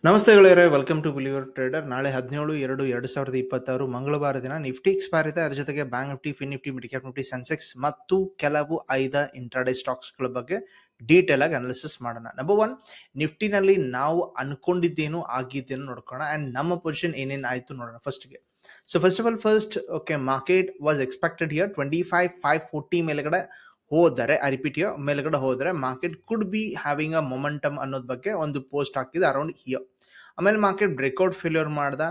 ನಮಸ್ತೆ ಗೆಳೆಯರೇ, welcome to believer trader. ನಾಳೆ 17/2/2026 ಮಂಗಳವಾರ ದಿನ ನಿಫ್ಟಿ ಎಕ್ಸ್ಪೈರ್ ಇದೆ. ಅದರ ಜೊತೆಗೆ bank Nifty, fin Nifty, mid cap Nifty, Sensex ಮತ್ತು ಕೆಲವು ಆಯ್ದ ಇಂಟ್ರಾಡೇ ಸ್ಟಾಕ್ಸ್ಗಳ ಬಗ್ಗೆ ಡೀಟೇಲ್ ಆಗಿ ಅನಾಲಿಸಿಸ್ ಮಾಡೋಣ. ನಂಬರ್ ಒನ್, ನಿಫ್ಟಿನಲ್ಲಿ ನಾವು ಅನ್ಕೊಂಡಿದ್ದೇನು ಆಗಿದ್ದೇನು ನೋಡ್ಕೋಣ ಅಂಡ್ ನಮ್ಮ ಪೊಸಿಷನ್ ಏನೇನು ಆಯ್ತು ನೋಡೋಣ ಫಸ್ಟ್ಗೆ. So first okay, market was expected here 25,540 ಮೇಲೆಗಡೆ ಹೋದರೆ, ಐ ರಿಪೀಟ್ ಹಿಯರ್, ಮೇಲ್ಗಡೆ ಹೋದರೆ market could be having a momentum ಅನ್ನೋದ್ ಬಗ್ಗೆ ಒಂದು ಪೋಸ್ಟ್ ಹಾಕಿದೆ ಅರೌಂಡ್ ಹಿಯರ್. ಆಮೇಲೆ ಮಾರ್ಕೆಟ್ ಬ್ರೇಕ್ಔಟ್ ಫೇಲ್ಯೂರ್ ಮಾಡ್ದ,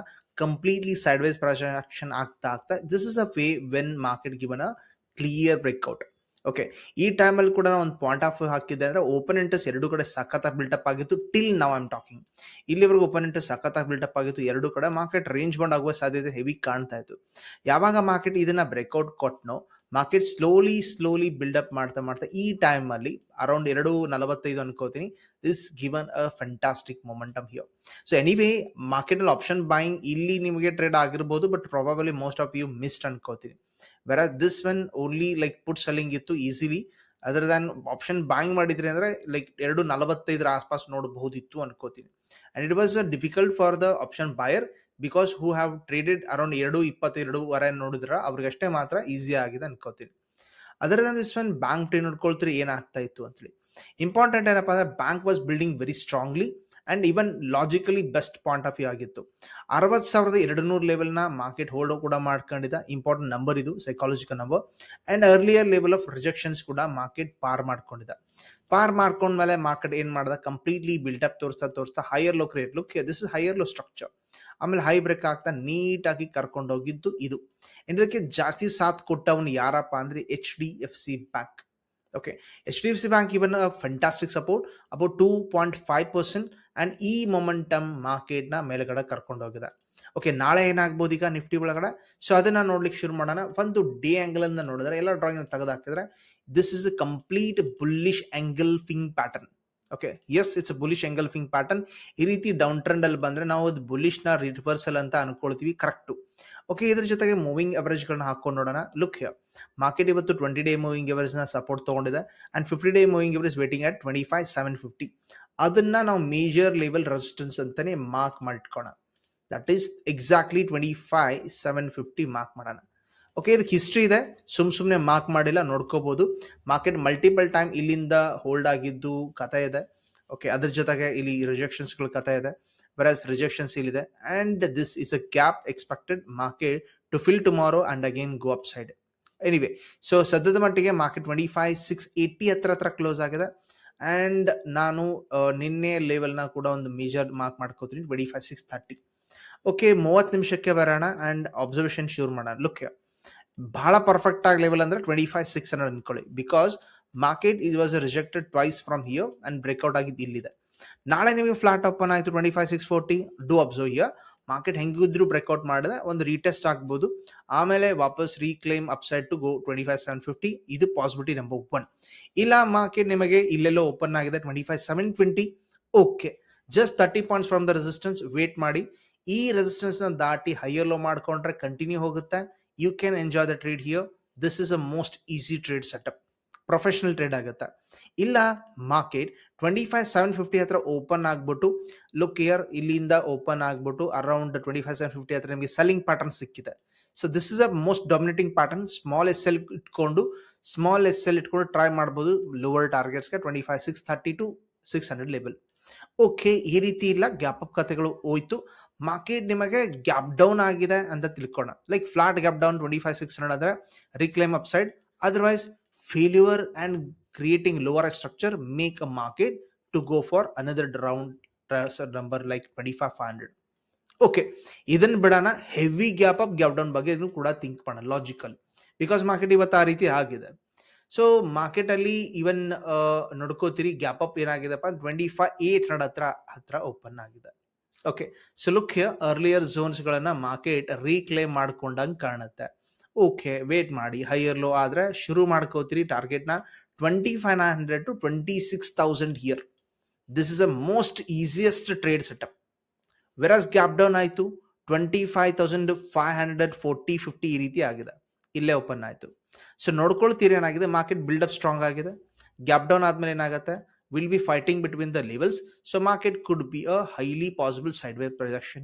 ಕಂಪ್ಲೀಟ್ಲಿ ಸೈಡ್ ವೈಸ್ ಪ್ರಾಜೆಕ್ಷನ್ ಆಗ್ತಾ this is a way when market given a clear breakout. Okay, ಈ ಟೈಮಲ್ಲಿ ಕೂಡ ಒಂದು ಪಾಯಿಂಟ್ ಆಫ್ ವ್ಯೂ ಹಾಕಿದ್ದೆ ಅಂದ್ರೆ ಓಪನ್ ಇಂಟ್ರೆಸ್ಟ್ ಎರಡು ಕಡೆ ಸಖತ್ತಾಗಿ ಬಿಲ್ಟಪ್ ಆಗಿತ್ತು. Till now I am talking, ಇಲ್ಲಿವರೆಗೂ ಓಪನ್ ಇಂಟ್ರೆಸ್ಟ್ ಸಖತ್ತಾಗಿ ಬಿಲ್ಟಪ್ ಆಗಿತ್ತು ಎರಡು ಕಡೆ. ಮಾರ್ಕೆಟ್ ರೇಂಜ್ ಬೌಂಡ್ ಆಗುವ ಸಾಧ್ಯತೆ ಹೆವಿ ಕಾಣ್ತಾ ಇತ್ತು. ಯಾವಾಗ ಮಾರ್ಕೆಟ್ ಇದನ್ನ ಬ್ರೇಕ್ಔಟ್ ಕೊಟ್ನೋ, ಮಾರ್ಕೆಟ್ ಸ್ಲೋಲಿ ಬಿಲ್ಡಪ್ ಮಾಡ್ತಾ ಈ ಟೈಮ್ ಅಲ್ಲಿ ಅರೌಂಡ್ 2:45 ಅನ್ಕೋತೀನಿ, is given a fantastic momentum here. So anyway, market ಅಲ್ಲಿ ಆಪ್ಷನ್ ಬೈಯಿಂಗ್ ಇಲ್ಲಿ ನಿಮಗೆ ಟ್ರೇಡ್ ಆಗಿರ್ಬೋದು, but probably most of you missed ಅನ್ಕೋತೀನಿ. Whereas this one only like put selling ಇತ್ತು easily. Other than option buying ಮಾಡಿದ್ರಿ ಅಂದ್ರೆ like 2:45 ಆಸ್ಪಾಸ್ ನೋಡಬಹುದಿತ್ತು ಅನ್ಕೋತೀನಿ. And it was difficult for the option buyer because who have traded around 2:22 ನೋಡಿದ್ರ ಅವ್ರಿಗಷ್ಟೇ ಮಾತ್ರ ಈಸಿ ಆಗಿದೆ ಅನ್ಕೋತೀನಿ. Other than this one bank trade ನೋಡ್ಕೊಳ್ತೀರಿ ಏನಾಗ್ತಾ ಇತ್ತು ಅಂತೇಳಿ. ಇಂಪಾರ್ಟೆಂಟ್ ಏನಪ್ಪಾ ಅಂದ್ರೆ bank was building very strongly and even logically best point of view ಆಗಿತ್ತು. 60,200 ಲೆವೆಲ್ನ ಮಾರ್ಕೆಟ್ ಹೋಲ್ಡ್ ಕೂಡ ಮಾಡ್ಕೊಂಡಿದ್ದ. ಇಂಪಾರ್ಟೆಂಟ್ ನಂಬರ್ ಇದು, psychological number. And earlier level of rejections ಕೂಡ ಮಾರ್ಕೆಟ್ ಪಾರ್ ಮಾಡ್ಕೊಂಡಿದ್ದ. ಪಾರ್ ಮಾಡ್ಕೊಂಡ್ಮೇಲೆ ಮಾರ್ಕೆಟ್ ಏನ್ ಮಾಡ್ದ, ಕಂಪ್ಲೀಟ್ಲಿ ಬಿಲ್ಟಪ್ ತೋರಿಸ್ತಾ higher low create look, this is higher low structure. ಆಮೇಲೆ ಹೈ ಬ್ರೇಕ್ ಆಗ್ತಾ ನೀಟಾಗಿ ಕರ್ಕೊಂಡೋಗಿದ್ದು ಇದು. ಇದಕ್ಕೆ ಜಾಸ್ತಿ ಸಾಥ್ ಕೊಟ್ಟವನು ಯಾರಪ್ಪ ಅಂದ್ರೆ HDFC bank. Okay, HDFC bank even fantastic support about 2.5%. And ಈ ಮೊಮೆಂಟಮ್ ಮಾರ್ಕೆಟ್ ನ ಮೇಲ್ಗಡೆ ಕರ್ಕೊಂಡು ಹೋಗಿದೆ. ಓಕೆ, ನಾಳೆ ಏನಾಗ್ಬೋದು ಈಗ ನಿಫ್ಟಿ ಒಳಗಡೆ, ಸೊ ಅದನ್ನ ನೋಡ್ಲಿಕ್ಕೆ ಶುರು ಮಾಡೋಣ. ಒಂದು ಡೇ ಆಂಗಲ್ ಅಂತ ನೋಡಿದ್ರೆ, ಎಲ್ಲ ಡ್ರಾಯಿಂಗ್ ತೆಗೆದು ಹಾಕಿದ್ರೆ, this is a complete bullish engulfing pattern. Okay, yes, it's bullish engulfing pattern. ಈ ರೀತಿ ಡೌನ್ ಟ್ರೆಂಡ್ ಅಲ್ಲಿ ಬಂದ್ರೆ ನಾವು ಅದು ಬುಲಿಶ್ ನ ರಿವರ್ಸಲ್ ಅಂತ ಅನ್ಕೊಳ್ತೀವಿ, ಕರೆಕ್ಟ್. ಓಕೆ, ಇದ್ರ ಜೊತೆಗೆ ಮೂವಿಂಗ್ ಅವರೇಜ್ ಗಳನ್ನ ಹಾಕೊಂಡು ನೋಡೋಣ. ಲುಕ್ ಹಿಯರ್, ಮಾರ್ಕೆಟ್ ಇವತ್ತು 20-day ಮೂವಿಂಗ್ ಅವರೇಜ್ ನ ಸಪೋರ್ಟ್ ತಗೊಂಡಿದೆ and 50-day moving average waiting at 25,750. ಅದನ್ನ ನಾವು ಮೇಜರ್ ಲೆವೆಲ್ ರೆಸಿಸ್ಟೆನ್ಸ್ ಅಂತಾನೆ ಮಾರ್ಕ್ ಮಾಡಿಟ್ಕೋಣ. ದಟ್ ಈಸ್ ಎಕ್ಸಾಕ್ಟ್ಲಿ 25,750 ಮಾರ್ಕ್ ಮಾಡೋಣ. ಓಕೆ, ಇದಕ್ಕೆ ಹಿಸ್ಟ್ರಿ ಇದೆ, ಸುಮ್ಮನೆ ಮಾರ್ಕ್ ಮಾಡಿಲ್ಲ, ನೋಡ್ಕೋಬಹುದು. ಮಾರ್ಕೆಟ್ ಮಲ್ಟಿಪಲ್ ಟೈಮ್ ಇಲ್ಲಿಂದ ಹೋಲ್ಡ್ ಆಗಿದ್ದು ಕಥೆ ಇದೆ. ಓಕೆ, ಅದ್ರ ಜೊತೆಗೆ ಇಲ್ಲಿ ರಿಜೆಕ್ಷನ್ಸ್ ಗಳ ಕಥೆ ಇದೆ, whereas ರಿಜೆಕ್ಷನ್ಸ್ ಇಲ್ಲಿದೆ. And this is a gap expected market to fill tomorrow and again go up side. Anyway, so ಸದ್ಯದ ಮಟ್ಟಿಗೆ ಮಾರ್ಕೆಟ್ 25,680 ಹತ್ರ ಕ್ಲೋಸ್ ಆಗಿದೆ. ಅಂಡ್ ನಾನು ನಿನ್ನೆ ಲೆವೆಲ್ನ ಕೂಡ ಒಂದು ಮೇಜರ್ ಮಾರ್ಕ್ ಮಾಡ್ಕೋತೀನಿ, 25,630. ಓಕೆ, 30 ನಿಮಿಷಕ್ಕೆ ಬರೋಣ ಅಂಡ್ ಅಬ್ಸರ್ವೇಷನ್ ಶುರು ಮಾಡೋಣ. ಲುಕ್, ಬಹಳ ಪರ್ಫೆಕ್ಟ್ ಆಗಿ ಲೆವೆಲ್ ಅಂದ್ರೆ 25,600 ಅನ್ಕೊಳ್ಳಿ, because market it was rejected twice from here and breakout ಆಗಿದ್ದು ಇಲ್ಲಿದೆ. ನಾಳೆ ನಿಮಗೆ ಫ್ಲಾಟ್ ಓಪನ್ ಆಯ್ತು 25,640, ಡೂ ಅಬ್ಸರ್ವ್ ಹಿಯರ್. ಮಾರ್ಕೆಟ್ ಹೆಂಗಿದ್ರು ಬ್ರೇಕ್ಔಟ್ ಮಾಡಿದೆ, ಒಂದು ರೀಟೆಸ್ಟ್ ಆಗ್ಬೋದು, ಆಮೇಲೆ ವಾಪಸ್ ರೀಕ್ಲೈಮ್ ಅಪ್ಸೈಡ್ ಟು ಗೋ 25,750. ಇದು ಪಾಸಿಬಿಲಿಟಿ ನಂಬರ್ 1. ಇಲ್ಲ ಮಾರ್ಕೆಟ್ ನಿಮಗೆ ಇಲ್ಲೆಲ್ಲೋ ಓಪನ್ ಆಗಿದೆ 25,720, okay, just 30 points from the resistance wait ಮಾಡಿ. ಈ ರೆಸಿಸ್ಟೆನ್ಸ್ ನ ದಾಟಿ ಹೈಯರ್ ಲೋ ಮಾಡ್ಕೊಂಡ್ರೆ ಕಂಟಿನ್ಯೂ ಹೋಗುತ್ತೆ. You can enjoy the trade here. This is a most easy trade setup, professional trade ಆಗುತ್ತೆ. ಇಲ್ಲ ಮಾರ್ಕೆಟ್ 25,750 ಹತ್ರ ಓಪನ್ ಆಗ್ಬಿಟ್ಟು, ಲುಕ್ ಹಿಯರ್, ಇಲ್ಲಿಂದ ಓಪನ್ ಆಗ್ಬಿಟ್ಟು ಅರೌಂಡ್ 25,750 ಹತ್ರ ನಿಮಗೆ ಸೆಲ್ಲಿಂಗ್ ಪ್ಯಾಟರ್ನ್ ಸಿಕ್ಕಿದೆ. So this is a most dominating pattern. Small S L ಇಟ್ಕೊಂಡು ಟ್ರೈ ಮಾಡ್ಬೋದು ಲೋವರ್ ಟಾರ್ಗೆಟ್ಸ್ಗೆ 25,630 to 600 ಲೆವೆಲ್. ಓಕೆ, ಈ ರೀತಿ ಇಲ್ಲ, ಗ್ಯಾಪ್ ಅಪ್ ಕಥೆಗಳು ಹೋಯ್ತು. ಮಾರ್ಕೆಟ್ ನಿಮಗೆ ಗ್ಯಾಪ್ ಡೌನ್ ಆಗಿದೆ ಅಂತ ತಿಳ್ಕೋಣ, ಲೈಕ್ ಫ್ಲಾಟ್ ಗ್ಯಾಪ್ ಡೌನ್ 25,600 ಅಂದ್ರೆ reclaim up side. Otherwise failure and creating lower structure make a market to go for another round number like 25,500. Okay, ಇದನ್ನ ಬಿಡೋಣ. Heavy gap up gap down ಬಗ್ಗೆ ಕೂಡ think ಮಾಡೋಣ logical, because market ಇವತ್ತು ಆ ರೀತಿ ಆಗಿದೆ. ಸೊ ಮಾರ್ಕೆಟ್ ಅಲ್ಲಿ ಇವನ್ ನೋಡ್ಕೋತೀರಿ, ಗ್ಯಾಪ್ ಅಪ್ ಏನಾಗಿದೆಪ್ಪ 25,800 ಹತ್ರ ಓಪನ್ ಆಗಿದೆ. Okay, so look here, earlier zones ಗಳನ್ನ ಮಾರ್ಕೆಟ್ ರೀಕ್ಲೈಮ್ ಮಾಡ್ಕೊಂಡಂಗೆ ಕಾಣುತ್ತೆ. ಓಕೆ, ವೇಟ್ ಮಾಡಿ, ಹೈಯರ್ ಲೋ ಆದ್ರೆ ಶುರು ಮಾಡ್ಕೋತೀರಿ ಟಾರ್ಗೆಟ್ನ 25,900 to 26,000 here. This is a most easiest trade setup. Whereas gap down ಆಯ್ತು 25,540, 50 ಈ ರೀತಿ ಆಗಿದೆ, ಇಲ್ಲೇ ಓಪನ್ ಆಯ್ತು. ಸೊ ನೋಡ್ಕೊಳ್ತೀರಿ ಏನಾಗಿದೆ, ಮಾರ್ಕೆಟ್ ಬಿಲ್ಡಪ್ ಸ್ಟ್ರಾಂಗ್ ಆಗಿದೆ. ಗ್ಯಾಪ್ ಡೌನ್ ಆದ್ಮೇಲೆ ಏನಾಗುತ್ತೆ, will be fighting between the levels. So market could be a highly possible sideways projection.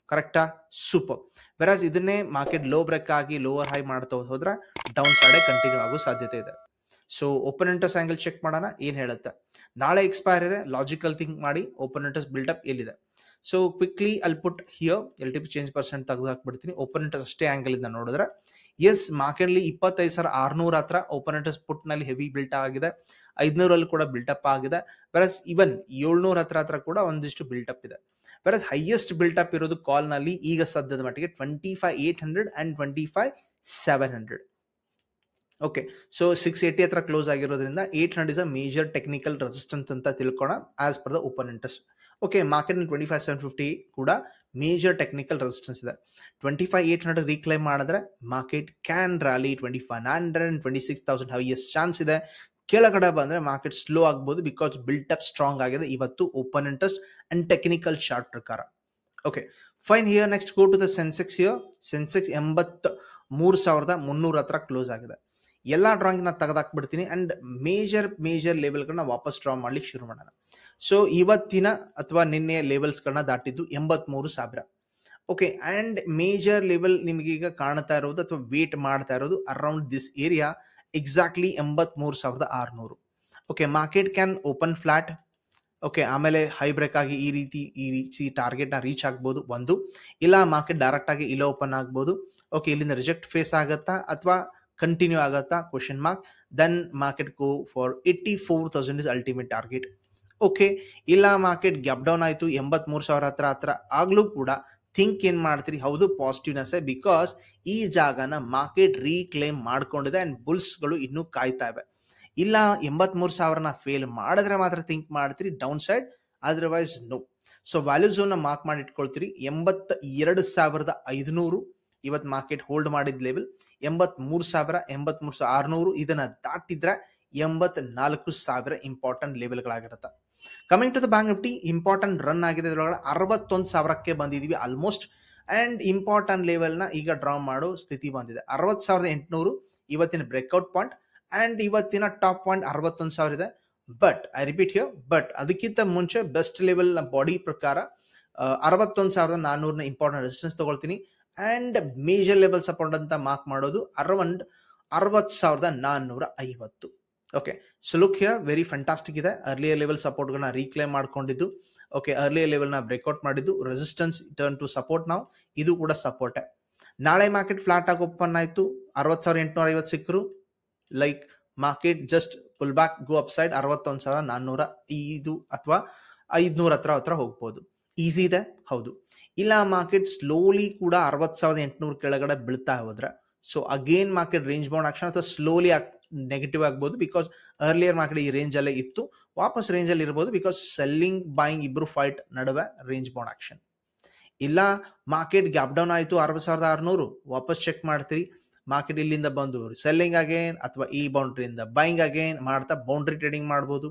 ಕರೆಕ್ಟಾ? ಸೂಪರ್. ವೆರಾಸ್ ಇದನ್ನೇ ಮಾರ್ಕೆಟ್ ಲೋ ಬ್ರೇಕ್ ಆಗಿ ಲೋವರ್ ಹೈ ಮಾಡ್ತಾ ಹೋದ್ರೆ ಡೌನ್ ಸೈಡ್ ಕಂಟಿನ್ಯೂ ಆಗೋ ಸಾಧ್ಯತೆ ಇದೆ. So open interest angle check ಮಾಡೋಣ ಏನ್ ಹೇಳುತ್ತೆ. ನಾಳೆ ಎಕ್ಸ್ಪೈರ್ ಇದೆ, ಲಾಜಿಕಲ್ ಥಿಂಕ್ ಮಾಡಿ ಓಪನ್ ಇಂಟ್ರೆಸ್ಟ್ ಬಿಲ್ಡಪ್ ಎಲ್ಲಿದೆ. So quickly I'll put here LTP change percent ತೆಗೆದು ಹಾಕ್ಬಿಡ್ತೀನಿ. ಓಪನ್ ಇಂಟ್ರೆಸ್ಟ್ ಅಷ್ಟೇ ಆಂಗಲ್ ಇಂದ ನೋಡಿದ್ರೆ ಎಸ್ ಮಾರ್ಕೆಟ್ ಅಲ್ಲಿ 25,600 ಹತ್ರ ಓಪನ್ ಇಂಟ್ರೆಸ್ಟ್ ಪುಟ್ ನಲ್ಲಿ ಹೆವಿ ಬಿಲ್ಟ್ ಆಗಿದೆ, 500 ಕೂಡ ಬಿಲ್ಟಪ್ ಆಗಿದೆ. ವೆರಸ್ ಇವನ್ 700 ಹತ್ರ ಕೂಡ ಒಂದಿಷ್ಟು ಬಿಲ್ಟಪ್ ಇದೆ. ವೆರಸ್ ಹೈಯೆಸ್ಟ್ ಬಿಲ್ಟಪ್ ಇರೋದು ಕಾಲ್ ನಲ್ಲಿ ಈಗ ಸದ್ಯದ ಮಟ್ಟಿಗೆ 25,800 ಅಂಡ್ 25,700. ಓಕೆ, ಸೊ 680 ಹತ್ರ ಕ್ಲೋಸ್ ಆಗಿರೋದ್ರಿಂದ 800 is a major technical resistance ಅಂತ ತಿಳ್ಕೋಣ as per the open interest. Okay, market 25,750 ಕೂಡ ಮೇಜರ್ ಟೆಕ್ನಿಕಲ್ ರೆಸಿಸ್ಟೆನ್ಸ್ ಇದೆ. 25,800 ರೀಕ್ಲೈಮ್ ಮಾಡಿದ್ರೆ market can rally 25,900 and 26,000 highest chance ಇದೆ. ಕೆಳಗಡೆ ಬಂದ್ರೆ ಮಾರ್ಕೆಟ್ ಸ್ಲೋ ಆಗ್ಬೋದು ಬಿಕಾಸ್ ಬಿಲ್ಟ್ ಅಪ್ ಸ್ಟ್ರಾಂಗ್ ಆಗಿದೆ ಇವತ್ತು open interest and technical chart ಪ್ರಕಾರ. Okay fine. Here next go to the Sensex. Here Sensex 83,300 ಹತ್ರ ಕ್ಲೋಸ್ ಆಗಿದೆ. ಎಲ್ಲ ಡ್ರಾಯಿಂಗ್ ನ ತೆಗೆದಾಕ್ಬಿಡ್ತೀನಿ ಅಂಡ್ ಮೇಜರ್ ಲೆವೆಲ್ಗಳನ್ನ ವಾಪಸ್ ಡ್ರಾ ಮಾಡ್ಲಿಕ್ಕೆ ಶುರು ಮಾಡೋಣ. ಸೊ ಇವತ್ತಿನ ಅಥವಾ ನಿನ್ನೆ ಲೆವೆಲ್ಸ್ಗಳನ್ನ ದಾಟಿದ್ದು 83,000. ಓಕೆ, ಅಂಡ್ ಮೇಜರ್ ಲೆವೆಲ್ ನಿಮ್ಗೆ ಈಗ ಕಾಣ್ತಾ ಇರೋದು ಅಥವಾ ವೇಟ್ ಮಾಡ್ತಾ ಇರೋದು around this area exactly 83,600. Okay, market can open flat. Okay, ಆಮೇಲೆ ಹೈ ಬ್ರೇಕ್ ಆಗಿ ಈ ರೀತಿ ಟಾರ್ಗೆಟ್ ನ ರೀಚ್ ಆಗ್ಬೋದು ಒಂದು, ಇಲ್ಲ ಮಾರ್ಕೆಟ್ ಡೈರೆಕ್ಟ್ ಆಗಿ ಇಲ್ಲ ಓಪನ್ ಆಗ್ಬೋದು. ಓಕೆ, ಇಲ್ಲಿಂದ ರಿಜೆಕ್ಟ್ ಫೇಸ್ ಆಗತ್ತಾ ಅಥವಾ ಕಂಟಿನ್ಯೂ ಆಗತ್ತಾ question mark. Then market go for 84,000 is ultimate target. Okay, ಇಲ್ಲ ಮಾರ್ಕೆಟ್ ಗ್ಯಾಪ್ ಡೌನ್ ಆಯ್ತು 83,000 ಹತ್ರ ಆಗ್ಲೂ ಕೂಡ ಥಿಂಕ್ ಏನ್ ಮಾಡ್ತೀರಿ, ಹೌದು ಪಾಸಿಟಿವ್ನೆಸ್ ಬಿಕಾಸ್ ಈ ಜಾಗನ ಮಾರ್ಕೆಟ್ ರೀಕ್ಲೇಮ್ ಮಾಡ್ಕೊಂಡಿದೆ ಅಂಡ್ ಬುಲ್ಸ್ಗಳು ಇನ್ನೂ ಕಾಯ್ತಾ ಇವೆ. ಇಲ್ಲ 83,000ನ ಫೇಲ್ ಮಾಡಿದ್ರೆ ಮಾತ್ರ ಥಿಂಕ್ ಮಾಡ್ತೀರಿ downside, otherwise no. So value zone ನ ಮಾರ್ಕ್ ಮಾಡಿ ಇಟ್ಕೊಳ್ತೀರಿ. 82,500 ಇವತ್ತು ಮಾರ್ಕೆಟ್ ಹೋಲ್ಡ್ ಮಾಡಿದ ಲೆವೆಲ್. 83,000, 83,600 ಇದನ್ನ ದಾಟಿದ್ರೆ 84,000 ಇಂಪಾರ್ಟೆಂಟ್ ಲೆವೆಲ್ಗಳಾಗಿರುತ್ತೆ. Coming to the bank Nifty, important run ಆಗಿದೆ. ಇದರೊಳಗಡೆ 61,000ಕ್ಕೆ ಬಂದಿದೀವಿ ಆಲ್ಮೋಸ್ಟ್. ಅಂಡ್ ಇಂಪಾರ್ಟೆಂಟ್ ಲೆವೆಲ್ ನ ಈಗ ಡ್ರಾ ಮಾಡೋ ಸ್ಥಿತಿ ಬಂದಿದೆ. 60,800 ಇವತ್ತಿನ ಬ್ರೇಕ್ಔಟ್ ಪಾಯಿಂಟ್ ಅಂಡ್ ಇವತ್ತಿನ ಟಾಪ್ ಪಾಯಿಂಟ್ 61,000 ಇದೆ. But I repeat here, but ಅದಕ್ಕಿಂತ ಮುಂಚೆ ಬೆಸ್ಟ್ ಲೆವೆಲ್ ನ ಬಾಡಿ ಪ್ರಕಾರ 61,400ನ ಇಂಪಾರ್ಟೆಂಟ್ ರೆಸಿಸ್ಟೆನ್ಸ್ ತಗೊಳ್ತೀನಿ. ಅಂಡ್ ಮೇಜರ್ ಲೆವೆಲ್ ಸಪೋರ್ಟ್ ಅಂತ ಮಾರ್ಕ್ ಮಾಡೋದು around 60,450. Okay, so look here very fantastic ಇದೆ. ಅರ್ಲಿಯರ್ ಲೆವೆಲ್ ಸಪೋರ್ಟ್ ಗಳನ್ನ ರೀಕ್ಲೈಮ್ ಮಾಡ್ಕೊಂಡಿದ್ದು. ಓಕೆ, ಅರ್ಲಿಯರ್ ಲೆವೆಲ್ ನ ಬ್ರೇಕ್ಔಟ್ ಮಾಡಿದ್ದು, ರೆಸಿಸ್ಟೆನ್ಸ್ ಟರ್ನ್ ಟು ಸಪೋರ್ಟ್. ನಾವು ಇದು ಕೂಡ ಸಪೋರ್ಟ್. ನಾಳೆ ಮಾರ್ಕೆಟ್ ಫ್ಲಾಟ್ ಆಗಿ ಓಪನ್ ಆಯ್ತು, 60,850 ಸಿಕ್ಕರು. Like market just pull back go up side 61,405 ಅಥವಾ 500 ಹತ್ರ ಹೋಗ್ಬೋದು. ಈಸಿ ಇದೆ, ಹೌದು. ಇಲ್ಲ ಮಾರ್ಕೆಟ್ ಸ್ಲೋಲಿ ಕೂಡ 60,800 ಕೆಳಗಡೆ ಬೀಳ್ತಾ ಹೋದ್ರೆ so again market range bound action ಅಥವಾ ಸ್ಲೋಲಿ ನೆಗೆಟಿವ್ ಆಗ್ಬೋದು ಬಿಕಾಸ್ ಅರ್ಲಿಯರ್ ಮಾರ್ಕೆಟ್ ಈ ರೇಂಜ್ ಅಲ್ಲೇ ಇತ್ತು, ವಾಪಸ್ ರೇಂಜ್ ಅಲ್ಲಿ ಇರ್ಬೋದು ಬಿಕಾಸ್ ಸೆಲ್ಲಿಂಗ್ ಬಾಯಿಂಗ್ ಇಬ್ರು ಫೈಟ್ ನಡುವೆ ರೇಂಜ್ ಬೌಂಡ್ ಆಕ್ಷನ್. ಇಲ್ಲ ಮಾರ್ಕೆಟ್ ಗ್ಯಾಪ್ ಡೌನ್ ಆಯ್ತು 60,600, ವಾಪಸ್ ಚೆಕ್ ಮಾಡ್ತೀರಿ ಮಾರ್ಕೆಟ್ ಇಲ್ಲಿಂದ ಬಂದು ಸೆಲ್ಲಿಂಗ್ ಅಗೇನ್ ಅಥವಾ ಈ ಬೌಂಡ್ರಿಯಿಂದ ಬೈಂಗ್ ಅಗೇನ್ ಮಾಡ್ತಾ ಬೌಂಡ್ರಿ ಟ್ರೇಡಿಂಗ್ ಮಾಡ್ಬೋದು.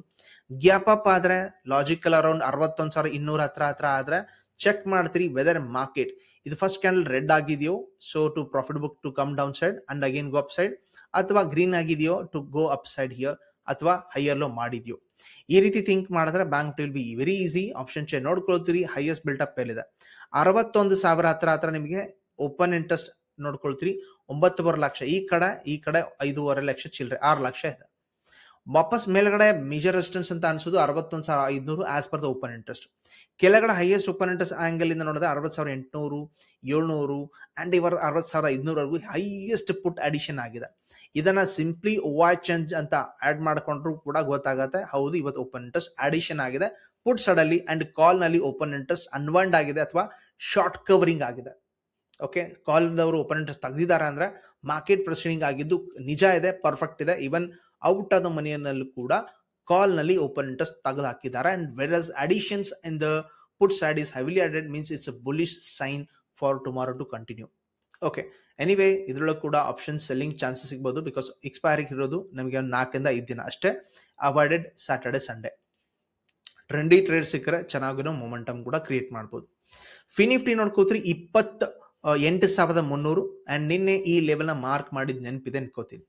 ಗ್ಯಾಪ್ ಅಪ್ ಆದ್ರೆ ಲಾಜಿಕಲ್ ಅರೌಂಡ್ 61,200 ಹತ್ರ ಆದ್ರೆ ಚೆಕ್ ಮಾಡ್ತೀರಿ ವೆದರ್ ಮಾರ್ಕೆಟ್ ಇದು ಫಸ್ಟ್ ಕ್ಯಾಂಡಲ್ ರೆಡ್ ಆಗಿದೆಯೋ so to profit book to come down side and again go up side, ಅಥವಾ ಗ್ರೀನ್ ಆಗಿದೆಯೋ to go up side here, ಅಥವಾ ಹೈಯರ್ ಲೋ ಮಾಡಿದ್ಯೋ. ಈ ರೀತಿ ಥಿಂಕ್ ಮಾಡಿದ್ರೆ bank will be very easy. Option chain ನೋಡ್ಕೊಳ್ತೀರಿ, highest build up ಎಲ್ಲಿದೆ 61,000 ಹತ್ರ ನಿಮಗೆ ಓಪನ್ ಇಂಟ್ರೆಸ್ಟ್ ನೋಡ್ಕೊಳ್ತೀರಿ 9.5 ಲಕ್ಷ. ಈ ಕಡೆ 5.5 ಲಕ್ಷ ಚಿಲ್ಲರೆ 6 ಲಕ್ಷ ಇದೆ. ವಾಪಸ್ ಮೇಲ್ಗಡೆ ಮೇಜರ್ ರೆಸಿಸ್ಟೆನ್ಸ್ ಅಂತ ಅನ್ಸೋದು 61,500 as per the open interest. ಕೆಳಗಡೆ ಹೈಯೆಸ್ಟ್ ಓಪನ್ ಇಂಟ್ರೆಸ್ಟ್ ಆಂಗಲ್ ಇಂದ ನೋಡಿದ್ರೆ 60,800, 700 ಅಂಡ್ ಇವರ್ 60,500 ಹೈಯೆಸ್ಟ್ ಪುಟ್ ಅಡಿಷನ್ ಆಗಿದೆ. ಇದನ್ನ ಸಿಂಪ್ಲಿ ಓವರ್ ಚೇಂಜ್ ಅಂತ ಆಡ್ ಮಾಡ್ಕೊಂಡ್ರು ಕೂಡ ಗೊತ್ತಾಗತ್ತೆ, ಹೌದು ಇವತ್ತು ಓಪನ್ ಇಂಟ್ರೆಸ್ಟ್ ಅಡಿಷನ್ ಆಗಿದೆ ಪುಟ್ ಸಡನ್ಲಿ ಅಂಡ್ ಕಾಲ್ ನಲ್ಲಿ ಓಪನ್ ಇಂಟ್ರೆಸ್ಟ್ ಅನ್ವೈಂಡ್ ಆಗಿದೆ ಅಥವಾ ಶಾರ್ಟ್ ಕವರಿಂಗ್ ಆಗಿದೆ. ಓಕೆ, ಕಾಲ್ದವರು ಓಪನ್ ಇಂಟ್ರೆಸ್ಟ್ ತೆಗೆದಿದ್ದಾರೆ ಅಂದ್ರೆ ಮಾರ್ಕೆಟ್ ಪ್ರೊಸೀಡಿಂಗ್ ಆಗಿದ್ದು ನಿಜ ಇದೆ, ಪರ್ಫೆಕ್ಟ್ ಇದೆ. ಇವನ್ ಔಟ್ ಆಫ್ ದ ಮನಿಯಲ್ಲೂ ಕೂಡ ಕಾಲ್ ನಲ್ಲಿ ಓಪನ್ ಇಂಟ್ರೆಸ್ಟ್ ತೆಗೆದು ಹಾಕಿದ್ದಾರೆ. And versus additions in the put side is heavily added means it's a bullish sign for tomorrow to continue. Okay, anyway ಇದ್ರೊಳಗೆ ಕೂಡ ಆಪ್ಷನ್ ಸೆಲ್ಲಿಂಗ್ ಚಾನ್ಸಸ್ ಸಿಗ್ಬೋದು because ಎಕ್ಸ್ಪೈರಿಗೆ ಇರೋದು ನಮಗೆ 4 ಇಂದ 5 ದಿನ ಅಷ್ಟೇ. Avoided Saturday Sunday. Trendy trade ಸಿಕ್ಕರೆ ಚೆನ್ನಾಗಿರೋ ಮೊಮೆಂಟಮ್ ಕೂಡ ಕ್ರಿಯೇಟ್ ಮಾಡ್ಬೋದು. ಫಿನಿಫ್ಟಿ ನೋಡ್ಕೋತೀರಿ 28,300 ಅಂಡ್ ನಿನ್ನೆ ಈ ಲೆವೆಲ್ ನ ಮಾರ್ಕ್ ಮಾಡಿದ್ ನೆನಪಿದೆ ಅನ್ಕೋತೀನಿ.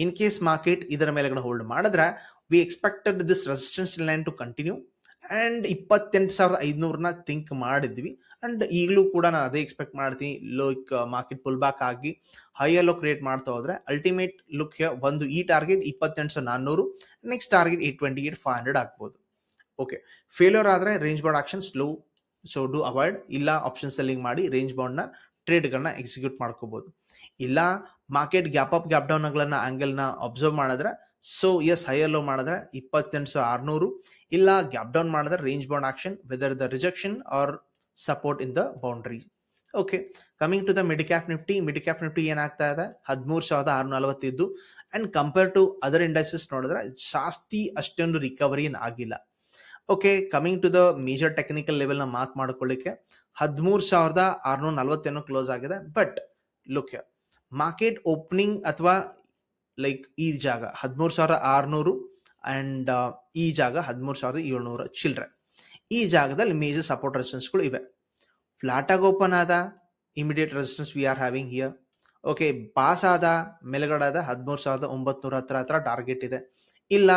ಇನ್ ಕೇಸ್ ಮಾರ್ಕೆಟ್ ಇದರ ಮೇಲೆಗಡೆ ಹೋಲ್ಡ್ ಮಾಡಿದ್ರೆ we expected this resistance line to continue and 28,500ನ ಥಿಂಕ್ ಮಾಡಿದ್ವಿ ಅಂಡ್ ಈಗಲೂ ಕೂಡ ನಾನು ಅದೇ ಎಕ್ಸ್ಪೆಕ್ಟ್ ಮಾಡ್ತೀನಿ. ಲೈಕ್ ಮಾರ್ಕೆಟ್ ಪುಲ್ ಬ್ಯಾಕ್ ಆಗಿ ಹೈಯರ್ ಲೋ ಕ್ರಿಯೇಟ್ ಮಾಡ್ತಾ ಹೋದ್ರೆ ಅಲ್ಟಿಮೇಟ್ ಲುಕ್ ಒಂದು ಈ ಟಾರ್ಗೆಟ್ 28,400, ನೆಕ್ಸ್ಟ್ ಟಾರ್ಗೆಟ್ 828,500 ಆಗ್ಬೋದು. ಓಕೆ, ಫೇಲ್ಯೂರ್ ಆದರೆ range bound action slow, so do avoid. ಇಲ್ಲ ಆಪ್ಷನ್ ಸೆಲ್ಲಿಂಗ್ ಮಾಡಿ ರೇಂಜ್ ಬೌಂಡ್ನ ಟ್ರೇಡ್ಗಳನ್ನ ಎಕ್ಸಿಕ್ಯೂಟ್ ಮಾಡ್ಕೋಬಹುದು. ಇಲ್ಲ ಮಾರ್ಕೆಟ್ ಗ್ಯಾಪ್ ಅಪ್ ಗ್ಯಾಪ್ ಡೌನ್ಗಳನ್ನ ಆಂಗಲ್ನ ಅಬ್ಸರ್ವ್ ಮಾಡಿದ್ರೆ ಸೊ ಎಸ್ ಹೈಯರ್ ಲೋ ಮಾಡಿದ್ರೆ 28,600, ಇಲ್ಲ ಗ್ಯಾಪ್ ಡೌನ್ ಮಾಡಿದ್ರೆ range bound action whether the rejection or support in the boundary. Okay, coming to the mid cap Nifty ಏನಾಗ್ತಾ ಇದೆ 13,640 ಇದ್ದು and compare to other industries ನೋಡಿದ್ರೆ ಜಾಸ್ತಿ ಅಷ್ಟೊಂದು ರಿಕವರಿ ಆಗಿಲ್ಲ. Okay, coming to the major technical level ನ mark ಮಾಡ್ಕೊಳ್ಳಿಕ್ಕೆ 13,640 close ಆಗಿದೆ. ಬಟ್ ಲುಕ್ ಮಾರ್ಕೆಟ್ ಓಪನಿಂಗ್ ಅಥವಾ ಲೈಕ್ ಈ ಜಾಗ 13,600 ಅಂಡ್ ಈ ಜಾಗ 13,700 ಚಿಲ್ಡ್ರೆ, ಈ ಜಾಗದಲ್ಲಿ ಮೇಜರ್ ಸಪೋರ್ಟ್ ರೆಸಿಸ್ಟೆನ್ಸ್ಗಳು ಇವೆ. ಫ್ಲಾಟ್ ಆಗಿ ಓಪನ್ ಆದ immediate resistance we are having here. Okay, pass ಆದ ಮೇಲ್ಗಡೆ 13,910 ಹತ್ರ ಟಾರ್ಗೆಟ್ ಇದೆ. ಇಲ್ಲ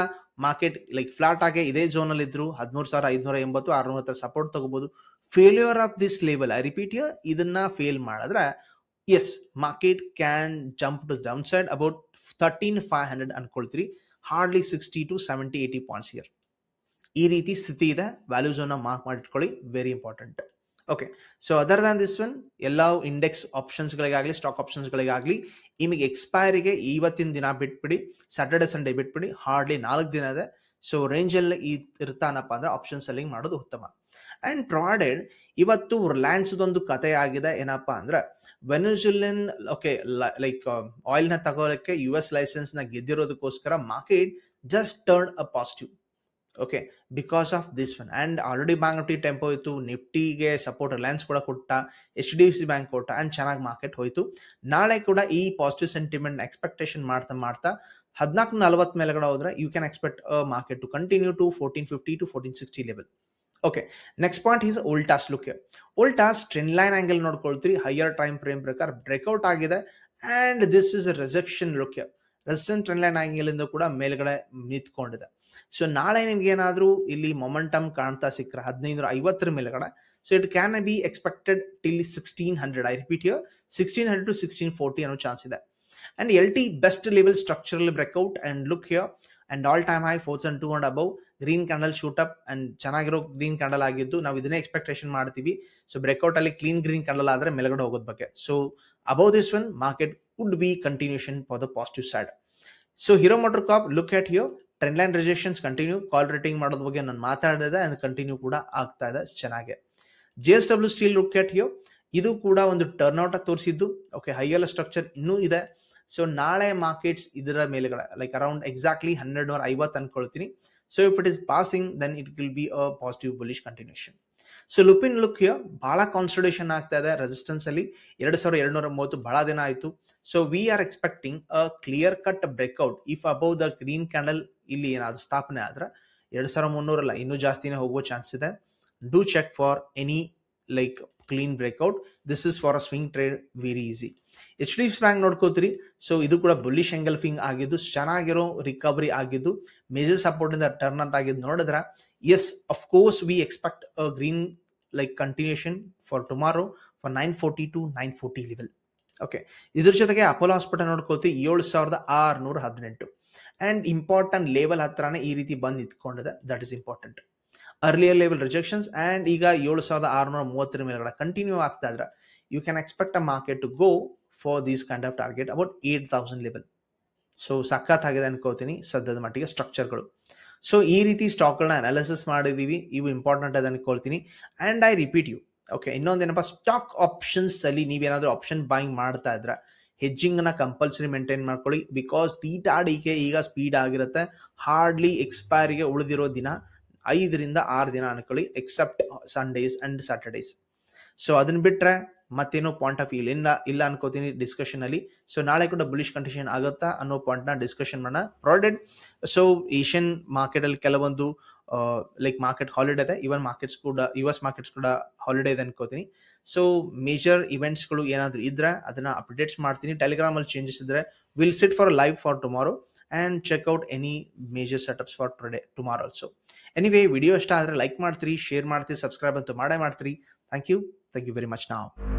ಮಾರ್ಕೆಟ್ ಲೈಕ್ ಫ್ಲಾಟ್ ಆಗಿ ಇದೇ ಝೋನ್ ಅಲ್ಲಿ ಇದ್ರು 13,580, 600 ಹತ್ರ ಸಪೋರ್ಟ್ ತಗೋಬಹುದು. Failure of this level, I repeat here, ಇದನ್ನ ಫೇಲ್ ಮಾಡಿದ್ರೆ as market can jump to downside about 13,500 ಅನ್ಕೊಳ್ತೀರಿ. Hardly 60 to 70, 80 points here. ಈ ರೀತಿ ಸ್ಥಿತಿ ಇದೆ. ವ್ಯಾಲ್ಯೂ ಝೋನ್ ಮಾರ್ಕ್ ಮಾಡಿಟ್ಕೊಳ್ಳಿ, very important. Okay, so other than this one ಎಲ್ಲ index ಆಪ್ಷನ್ಸ್ಗಳಿಗಾಗಲಿ ಸ್ಟಾಕ್ ಆಪ್ಷನ್ಸ್ಗಳಿಗಾಗಲಿ ನಿಮಗೆ ಎಕ್ಸ್ಪೈರಿಗೆ ಇವತ್ತಿನ ದಿನ ಬಿಟ್ಬಿಡಿ, ಸ್ಯಾಟರ್ಡೆ ಸಂಡೇ ಬಿಟ್ಬಿಡಿ, ಹಾರ್ಡ್ಲಿ 4 ದಿನ ಇದೆ. ಸೊ ರೇಂಜಲ್ಲಿ ಇರ್ತಾನಪ್ಪ ಅಂದ್ರೆ ಆಪ್ಷನ್ ಸೆಲ್ಲಿಂಗ್ ಮಾಡೋದು ಉತ್ತಮ. ಅಂಡ್ ಪ್ರಾಡೆಡ್ ಇವತ್ತು ರಿಲಯನ್ಸ್ ಕತೆ ಆಗಿದೆ. ಏನಪ್ಪಾ ಅಂದ್ರೆ ವೆನೆಜುಲನ್ ಓಕೆ ಲೈಕ್ ಆಯಿಲ್ ನ ತಗೋಲಿಕ್ಕೆ US ಲೈಸೆನ್ಸ್ ನ ಗೆದ್ದಿರೋದಕ್ಕೋಸ್ಕರ market just turn a positive. Okay, because of this one. And already bank Nifty tempo ಇತ್ತು, ನಿಫ್ಟಿಗೆ ಸಪೋರ್ಟ್ ರಿಲಯನ್ಸ್ ಕೂಡ ಕೊಟ್ಟ, HDFC ಬ್ಯಾಂಕ್ ಕೊಟ್ಟ ಅಂಡ್ ಚೆನ್ನಾಗಿ ಮಾರ್ಕೆಟ್ ಹೋಯ್ತು. ನಾಳೆ ಕೂಡ ಈ ಪಾಸಿಟಿವ್ ಸೆಂಟಿಮೆಂಟ್ ಎಕ್ಸ್ಪೆಕ್ಟೇಷನ್ ಮಾಡ್ತಾ 1440 ಮೇಲೆಗಡೆ ಹೋದ್ರೆ you can expect market to continue to 1450 to 1460 level. Okay, next point is Voltas. Look Voltas trend line angle ನೋಡ್ಕೊಳ್ತೀರಿ, ಹೈಯರ್ ಟೈಮ್ ಫ್ರೇಮ್ ಪ್ರಕಾರ ಬ್ರೇಕ್ಔಟ್ ಆಗಿದೆ and this is rejection. Look resistance trend line angle ಇಂದ ಕೂಡ ಮೇಲ್ಗಡೆ ನಿಂತ್ಕೊಂಡಿದೆ. So ನಾಳೆ ನಿಮ್ಗೆ ಏನಾದ್ರೂ ಇಲ್ಲಿ ಮೊಮೆಂಟಮ್ ಕಾಣ್ತಾ ಸಿಕ್ಕರೆ 1550 ಮೇಲ್ಗಡೆ, so it can be expected till 1600. I repeat here 1600 to 1640 ಅನ್ನೋ ಚಾನ್ಸ್ ಇದೆ. And LT best level structural breakout and look here and all time high 4,200 above green candle shoot up and ಚೆನ್ನಾಗಿರೋ green candle ಆಗಿದ್ದು ನಾವು ಇದನ್ನೇ expectation ಮಾಡ್ತೀವಿ. So breakout ಅಲ್ಲಿ clean green candle ಆದ್ರೆ ಮೇಲ್ಗಡೆ ಹೋಗೋದ್ ಬಗ್ಗೆ. So above this one market would be continuation for the positive side. So Hero MotoCorp look at here trend line rejections continue, call writing ಮಾಡೋದ್ ಬಗ್ಗೆ ನಾನು ಮಾತಾಡಿದೆ ಅಂಡ್ ಕಂಟಿನ್ಯೂ ಕೂಡ ಆಗ್ತಾ ಇದೆ ಚೆನ್ನಾಗಿ. JSW steel look at here, ಇದು ಕೂಡ ಒಂದು ಟರ್ನ್ ಔಟ್ ತೋರಿಸಿದ್ದು. ಓಕೆ, ಹೈಯರ್ ಸ್ಟ್ರಕ್ಚರ್ ಇನ್ನೂ ಇದೆ. ಸೊ ನಾಳೆ ಮಾರ್ಕೆಟ್ಸ್ ಇದರ ಮೇಲ್ಗಡೆ ಲೈಕ್ ಅರೌಂಡ್ ಎಕ್ಸಾಕ್ಟ್ಲಿ 1250 ಅನ್ಕೊಳ್ತೀನಿ. So if it is passing then it will be a positive bullish continuation. So Lupin look here ಬಹಳ ಕಾನ್ಸಲ್ಟೇಷನ್ ಆಗ್ತಾ ಇದೆ ರೆಸಿಸ್ಟೆನ್ಸ್ ಅಲ್ಲಿ 2230 ಬಹಳ ದಿನ ಆಯ್ತು. So we are expecting a clear cut breakout if above the green candle ಇಲ್ಲಿ ಏನಾದ್ರು ಸ್ಥಾಪನೆ ಆದ್ರೆ 2300 ಅಲ್ಲ ಇನ್ನೂ ಜಾಸ್ತಿನೇ ಹೋಗುವ ಚಾನ್ಸ್ ಇದೆ. Do check for any like clean breakout. This is for a swing trade very easy. HDFC bank ನೋಡ್ಕೋತೀರಿ. ಸೊ ಇದು ಕೂಡ ಬುಲ್ಲಿಶ್ ಎಂಗಲ್ಫಿಂಗ್ ಆಗಿದ್ದು ಚೆನ್ನಾಗಿರೋ ರಿಕವರಿ ಆಗಿದ್ದು ಮೇಜರ್ ಸಪೋರ್ಟ್ ಇಂದ ಟರ್ನ್ ಔಟ್ ಆಗಿದ್ದು ನೋಡಿದ್ರೆ as of course we expect a green like continuation for tomorrow for 940 to 940 level. Okay, ಇದ್ರ ಜೊತೆಗೆ ಅಪೋಲೋ ಹಾಸ್ಪಿಟಲ್ ನೋಡ್ಕೋತೀವಿ 7,618 ಅಂಡ್ ಇಂಪಾರ್ಟೆಂಟ್ ಲೆವೆಲ್ ಹತ್ರನೇ ಈ ರೀತಿ ಬಂದು ನಿಂತ್ಕೊಂಡಿದೆ. That is important. Earlier level rejections and ಈಗ 7,630 ಮೇಲ್ಗಡೆ ಕಂಟಿನ್ಯೂ ಆಗ್ತಾ ಇದ್ರೆ you can expect a market to go for these kind of target about 8,000 level. So ಸಖತ್ ಆಗಿದೆ ಅನ್ಕೋತೀನಿ ಸದ್ಯದ ಮಟ್ಟಿಗೆ ಸ್ಟ್ರಕ್ಚರ್ಗಳು. ಸೊ ಈ ರೀತಿ ಸ್ಟಾಕ್ಗಳನ್ನ ಅನಾಲಿಸಿಸ್ ಮಾಡಿದೀವಿ, ಇವು ಇಂಪಾರ್ಟೆಂಟ್ ಅದ ಅನ್ಕೊಳ್ತೀನಿ. And I repeat you okay, ಇನ್ನೊಂದೇನಪ್ಪ, ಸ್ಟಾಕ್ ಆಪ್ಷನ್ಸ್ ಅಲ್ಲಿ ನೀವೇನಾದ್ರೂ ಆಪ್ಷನ್ ಬಾಯಿಂಗ್ ಮಾಡ್ತಾ ಇದ್ರೆ ಹೆಜ್ಜಿಂಗ್ ನ ಕಂಪಲ್ಸರಿ ಮೇಂಟೈನ್ ಮಾಡ್ಕೊಳ್ಳಿ. ಬಿಕಾಸ್ ತೀಟಾಡಿಕೆ ಈಗ ಸ್ಪೀಡ್ ಆಗಿರುತ್ತೆ. ಹಾರ್ಡ್ಲಿ ಎಕ್ಸ್ಪೈರಿಗೆ ಉಳಿದಿರೋ ದಿನ 5 ರಿಂದ 6 ದಿನ ಅನ್ಕೊಳ್ಳಿ, except Sundays and Saturdays. So ಅದನ್ನ ಬಿಟ್ರೆ ಮತ್ತೇನೋ ಪಾಯಿಂಟ್ ಆಫ್ ವ್ಯೂ ಇಲ್ಲ ಅನ್ಕೋತೀನಿ ಡಿಸ್ಕಷನ್ ಅಲ್ಲಿ. ಸೊ ನಾಳೆ ಕೂಡ ಬುಲಿಶ್ ಕಂಡೀಷನ್ ಆಗುತ್ತಾ ಅನ್ನೋ ಪಾಯಿಂಟ್ ನ ಡಿಸ್ಕಷನ್ ಮಾಡೋಣ. ಪ್ರಾಡೆಡ್ ಸೊ ಏಷ್ಯನ್ ಮಾರ್ಕೆಟ್ ಅಲ್ಲಿ ಕೆಲವೊಂದು ಲೈಕ್ ಮಾರ್ಕೆಟ್ ಹಾಲಿಡೇ ಇದೆ, ಇವನ್ ಮಾರ್ಕೆಟ್ಸ್ ಕೂಡ US ಮಾರ್ಕೆಟ್ಸ್ ಕೂಡ ಹಾಲಿಡೇ ಇದೆ ಅನ್ಕೋತೀನಿ. ಸೊ ಮೇಜರ್ ಇವೆಂಟ್ಸ್ಗಳು ಏನಾದರೂ ಇದ್ರೆ ಅದನ್ನ ಅಪ್ಡೇಟ್ಸ್ ಮಾಡ್ತೀನಿ. ಟೆಲಿಗ್ರಾಮಲ್ಲಿ ಚೇಂಜಸ್ ಇದ್ರೆ will sit for live for tomorrow and check out any major setups for tomorrow also. Anyway, video ಇಷ್ಟ ಆದರೆ ಲೈಕ್ ಮಾಡ್ತೀರಿ, ಶೇರ್ ಮಾಡ್ತೀರಿ, ಸಬ್ಸ್ಕ್ರೈಬ್ ಅಂತೂ ಮಾಡೇ ಮಾಡ್ತೀರಿ. Thank you very much. ನಾವು